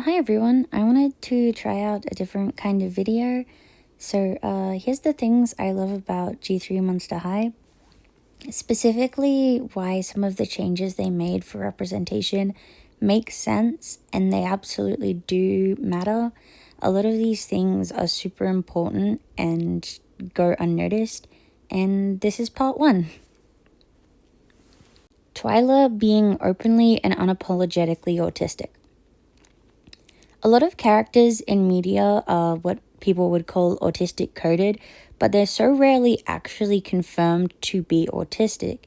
Hi everyone, I wanted to try out a different kind of video. So here's the things I love about G3 Monster High. Specifically why some of the changes they made for representation make sense and they absolutely do matter. A lot of these things are super important and go unnoticed, and this is part 1. Twyla being openly and unapologetically autistic. A lot of characters in media are what people would call autistic coded, but they're so rarely actually confirmed to be autistic,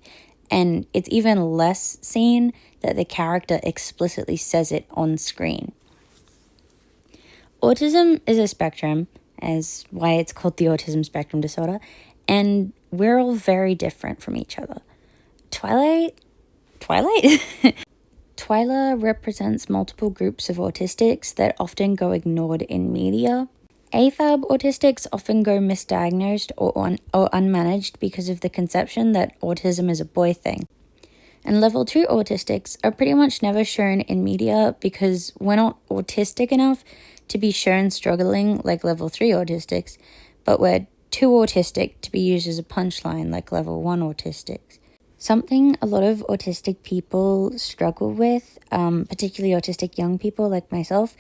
and it's even less seen that the character explicitly says it on screen. Autism is a spectrum, as why it's called the autism spectrum disorder, and we're all very different from each other. Twyla represents multiple groups of autistics that often go ignored in media. AFAB autistics often go misdiagnosed or unmanaged because of the conception that autism is a boy thing. And level 2 autistics are pretty much never shown in media because we're not autistic enough to be shown struggling like level 3 autistics, but we're too autistic to be used as a punchline like level 1 autistics. Something a lot of autistic people struggle with, particularly autistic young people like myself,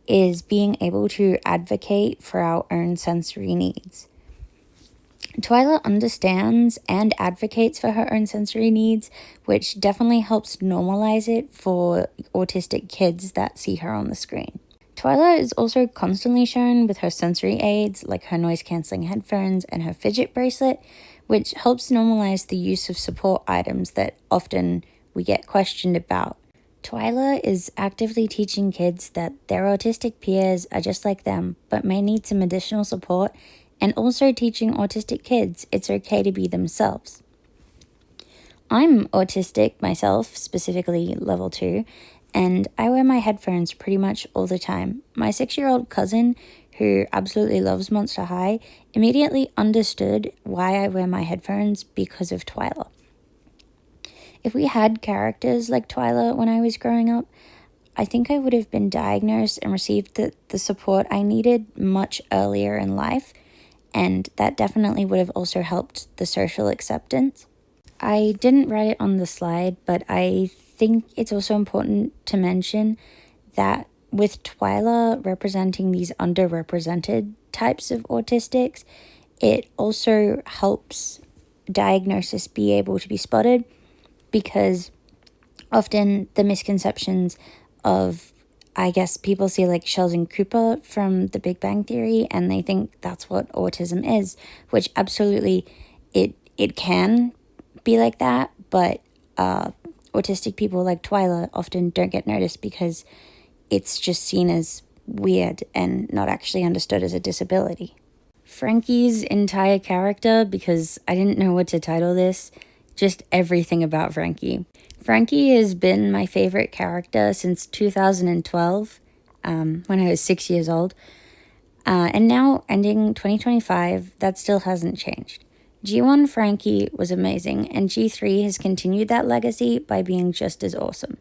is being able to advocate for our own sensory needs. Twyla understands and advocates for her own sensory needs, which definitely helps normalize it for autistic kids that see her on the screen. Twyla is also constantly shown with her sensory aids, like her noise-cancelling headphones and her fidget bracelet, which helps normalize the use of support items that often we get questioned about. Twyla is actively teaching kids that their autistic peers are just like them, but may need some additional support, and also teaching autistic kids it's okay to be themselves. I'm autistic myself, specifically level 2, and I wear my headphones pretty much all the time. My 6-year-old cousin, who absolutely loves Monster High, immediately understood why I wear my headphones because of Twyla. If we had characters like Twyla when I was growing up, I think I would have been diagnosed and received the support I needed much earlier in life, and that definitely would have also helped the social acceptance. I didn't write it on the slide, but I think it's also important to mention that with Twyla representing these underrepresented types of autistics, it also helps diagnosis be able to be spotted, because often the misconceptions of, I guess, people see like Sheldon Cooper from The Big Bang Theory and they think that's what autism is, which absolutely it can be like that, but autistic people like Twyla often don't get noticed because it's just seen as weird and not actually understood as a disability. Frankie's entire character, because I didn't know what to title this, just everything about Frankie. Frankie has been my favorite character since 2012, when I was 6 years old. And now, ending 2025, that still hasn't changed. G1 Frankie was amazing, and G3 has continued that legacy by being just as awesome.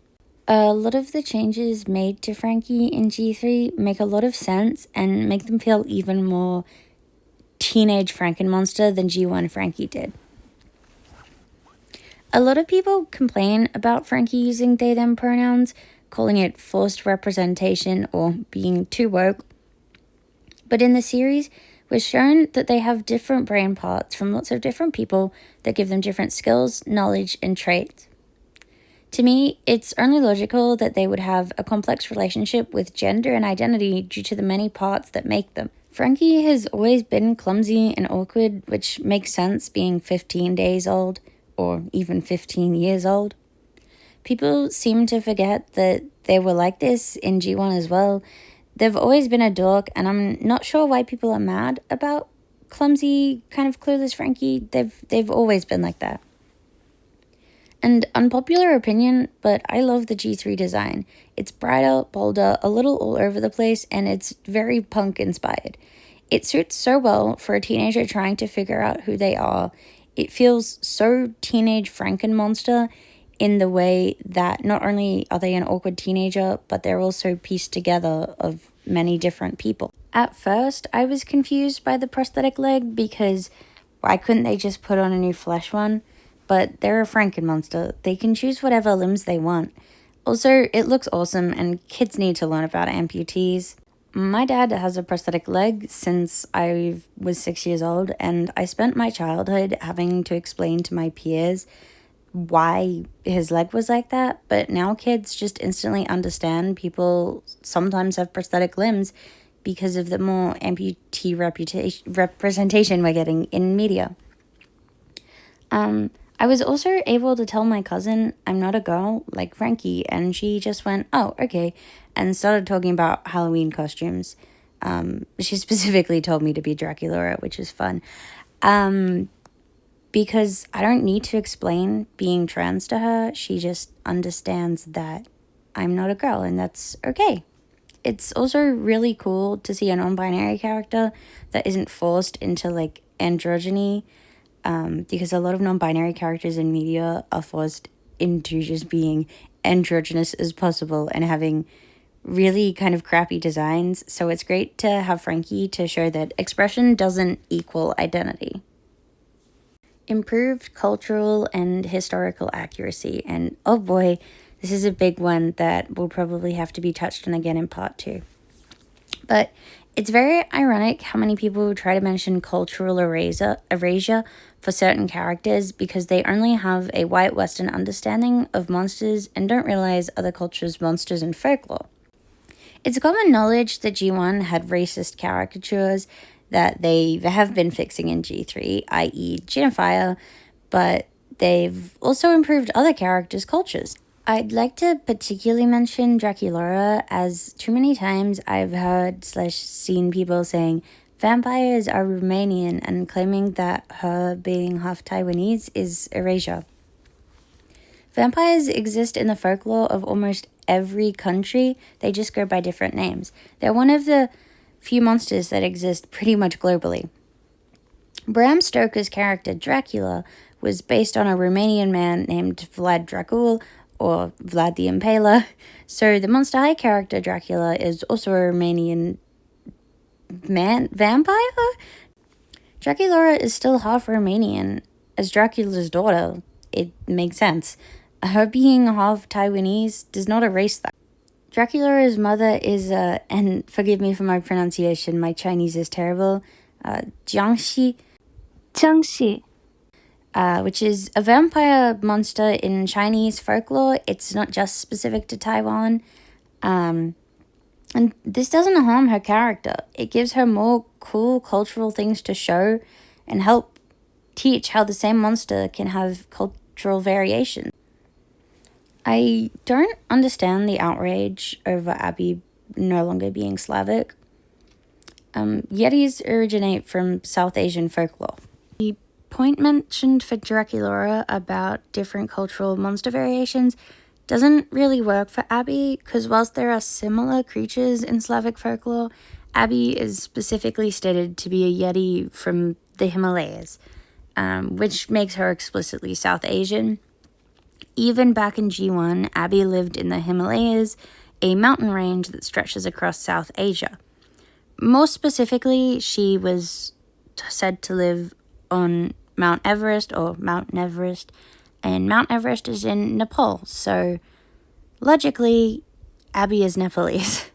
A lot of the changes made to Frankie in G3 make a lot of sense and make them feel even more teenage Frankenmonster than G1 Frankie did. A lot of people complain about Frankie using they-them pronouns, calling it forced representation or being too woke. But in the series, we're shown that they have different brain parts from lots of different people that give them different skills, knowledge, and traits. To me, it's only logical that they would have a complex relationship with gender and identity due to the many parts that make them. Frankie has always been clumsy and awkward, which makes sense being 15 days old, or even 15 years old. People seem to forget that they were like this in G1 as well. They've always been a dork, and I'm not sure why people are mad about clumsy, kind of clueless Frankie. They've always been like that. And unpopular opinion, but I love the G3 design. It's brighter, bolder, a little all over the place, and it's very punk inspired. It suits so well for a teenager trying to figure out who they are. It feels so teenage Frankenmonster. in the way that not only are they an awkward teenager, but they're also pieced together of many different people. At first, I was confused by the prosthetic leg because why couldn't they just put on a new flesh one? But they're a Frankenmonster. They can choose whatever limbs they want. Also, it looks awesome and kids need to learn about amputees. My dad has a prosthetic leg since I was 6 years old, and I spent my childhood having to explain to my peers why his leg was like that, but now kids just instantly understand people sometimes have prosthetic limbs because of the more amputee representation we're getting in media. I was also able to tell my cousin I'm not a girl like Frankie, and she just went, oh, okay, and started talking about Halloween costumes. She specifically told me to be Dracula, which is fun. Because I don't need to explain being trans to her. She just understands that I'm not a girl, and that's okay. It's also really cool to see a non-binary character that isn't forced into, like, androgyny, because a lot of non-binary characters in media are forced into just being androgynous as possible and having really kind of crappy designs. So it's great to have Frankie to show that expression doesn't equal identity. Improved cultural and historical accuracy. And oh boy, this is a big one that will probably have to be touched on again in part 2. But it's very ironic how many people try to mention cultural erasure for certain characters because they only have a white Western understanding of monsters and don't realize other cultures' monsters and folklore. It's common knowledge that G1 had racist caricatures that they have been fixing in G3, i.e. Genifire, but they've also improved other characters' cultures. I'd like to particularly mention Draculaura, as too many times I've heard/seen people saying vampires are Romanian and claiming that her being half Taiwanese is erasure. Vampires exist in the folklore of almost every country, they just go by different names. They're one of the few monsters that exist pretty much globally. Bram Stoker's character Dracula was based on a Romanian man named Vlad Dracul, or Vlad the Impaler, so the Monster High character Dracula is also a Romanian vampire? Draculaura is still half Romanian. As Dracula's daughter, it makes sense. Her being half Taiwanese does not erase that. Draculaura's mother is, and forgive me for my pronunciation, my Chinese is terrible, Jiangxi, which is a vampire monster in Chinese folklore. It's not just specific to Taiwan. And this doesn't harm her character. It gives her more cool cultural things to show and help teach how the same monster can have cultural variation. I don't understand the outrage over Abby no longer being Slavic. Yetis originate from South Asian folklore. The point mentioned for Draculaura about different cultural monster variations doesn't really work for Abby, because whilst there are similar creatures in Slavic folklore, Abby is specifically stated to be a Yeti from the Himalayas, which makes her explicitly South Asian. Even back in G1, Abby lived in the Himalayas, a mountain range that stretches across South Asia. More specifically, she was said to live on Mount Everest, or Mount Everest, and Mount Everest is in Nepal, so logically, Abby is Nepalese.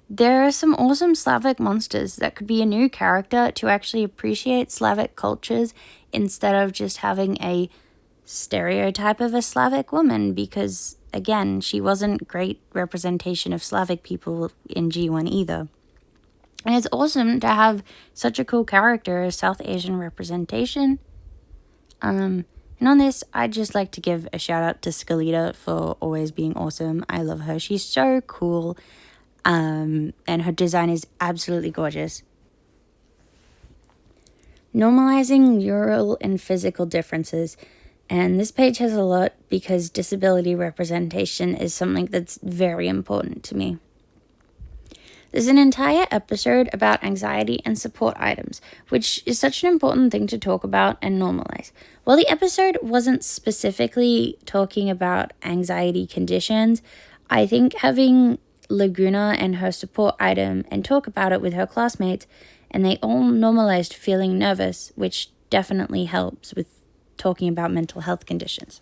There are some awesome Slavic monsters that could be a new character to actually appreciate Slavic cultures instead of just having a stereotype of a Slavic woman, because again, she wasn't great representation of Slavic people in G1 either. And it's awesome to have such a cool character as South Asian representation. And on this, I'd just like to give a shout out to Skelita for always being awesome. I love her. She's so cool. And her design is absolutely gorgeous. Normalizing neural and physical differences. And this page has a lot because disability representation is something that's very important to me. There's an entire episode about anxiety and support items, which is such an important thing to talk about and normalize. While the episode wasn't specifically talking about anxiety conditions, I think having Laguna and her support item and talk about it with her classmates, and they all normalized feeling nervous, which definitely helps with talking about mental health conditions.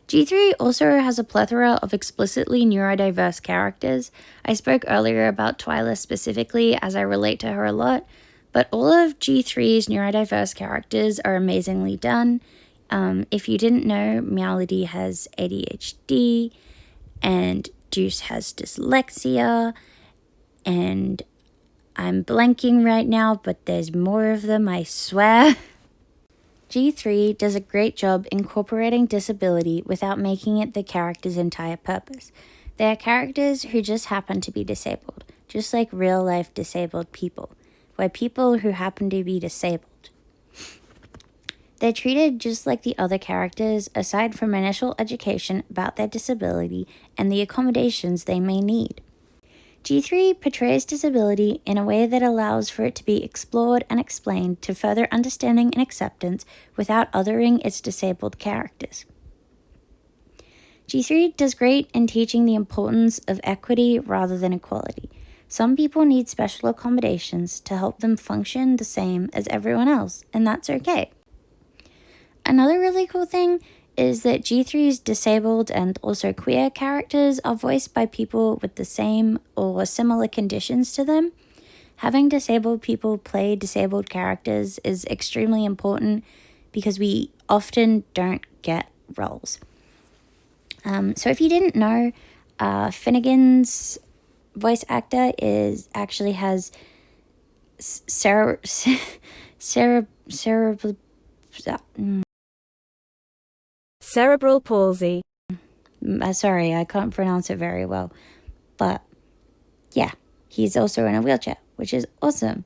G3 also has a plethora of explicitly neurodiverse characters. I spoke earlier about Twyla specifically as I relate to her a lot, but all of G3's neurodiverse characters are amazingly done. If you didn't know, Meowlity has ADHD, and Juice has dyslexia, and I'm blanking right now, but there's more of them, I swear. G3 does a great job incorporating disability without making it the character's entire purpose. They are characters who just happen to be disabled, just like real-life disabled people. We're people who happen to be disabled. They're treated just like the other characters, aside from initial education about their disability and the accommodations they may need. G3 portrays disability in a way that allows for it to be explored and explained to further understanding and acceptance without othering its disabled characters. G3 does great in teaching the importance of equity rather than equality. Some people need special accommodations to help them function the same as everyone else, and that's okay. Another really cool thing is that G3's disabled and also queer characters are voiced by people with the same or similar conditions to them. Having disabled people play disabled characters is extremely important because we often don't get roles. So if you didn't know, Finnegan's voice actor has cerebral palsy. Sorry, I can't pronounce it very well. But yeah, he's also in a wheelchair, which is awesome.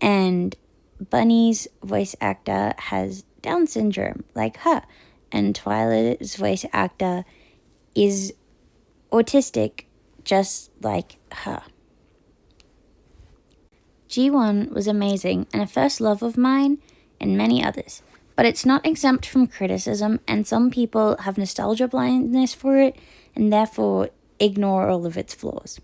And Bunny's voice actor has Down syndrome, like her. And Twyla's voice actor is autistic, just like her. G1 was amazing and a first love of mine and many others. But it's not exempt from criticism, and some people have nostalgia blindness for it and therefore ignore all of its flaws.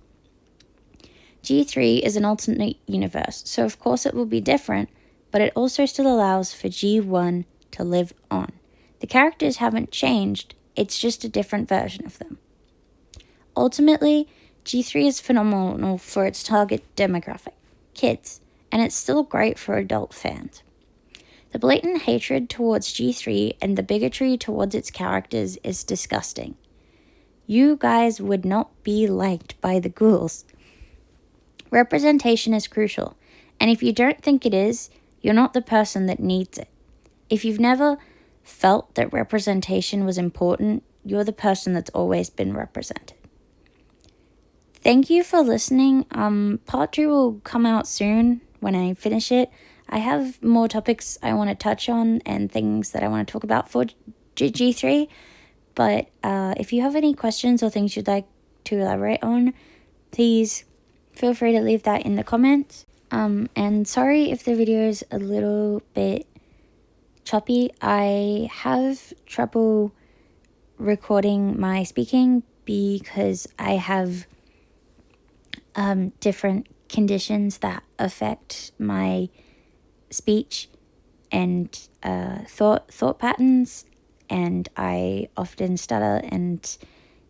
G3 is an alternate universe, so of course it will be different, but it also still allows for G1 to live on. The characters haven't changed, it's just a different version of them. Ultimately, G3 is phenomenal for its target demographic, kids, and it's still great for adult fans. The blatant hatred towards G3 and the bigotry towards its characters is disgusting. You guys would not be liked by the ghouls. Representation is crucial, and if you don't think it is, you're not the person that needs it. If you've never felt that representation was important, you're the person that's always been represented. Thank you for listening. Part 2 will come out soon when I finish it. I have more topics I want to touch on and things that I want to talk about for G3, but if you have any questions or things you'd like to elaborate on, please feel free to leave that in the comments. And sorry if the video is a little bit choppy. I have trouble recording my speaking because I have different conditions that affect my speech and thought patterns, and I often stutter and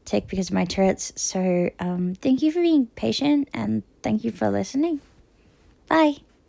tick because of my Tourette's. So thank you for being patient, and thank you for listening. Bye.